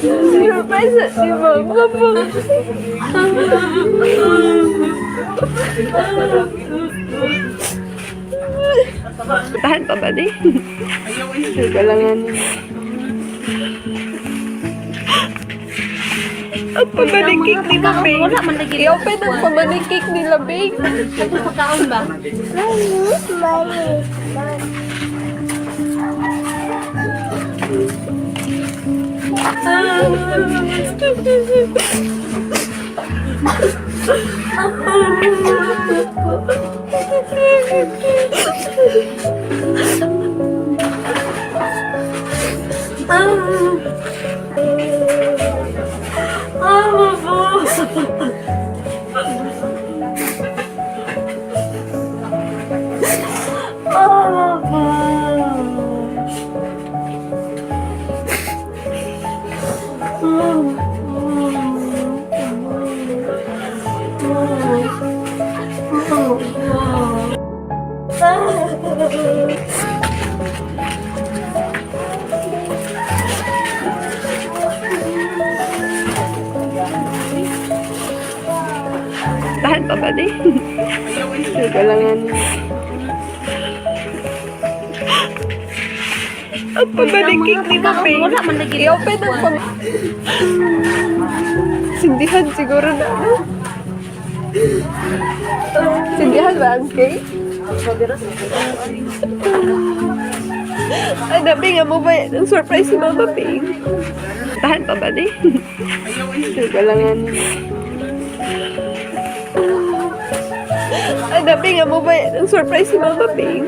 Surprise at si Mama po. Tahan pa ba di? Kailangan. Ang pamalikik ni Labing. Wala man lagi. I-open ang pamalikik ni Labing. Ano pagkaon ba? Tahan pa ba di? Kailangan. Ang pamalikik ni Labing. Wala man lagi. I-open ang sindihan siguro na. Sindihan ba ang cake? Ay, Labing, mo ba ang surprise si Mama Ping? Tahan pa ba di? Kailangan. Ay, Labing, mo ba ang surprise si Mama Ping?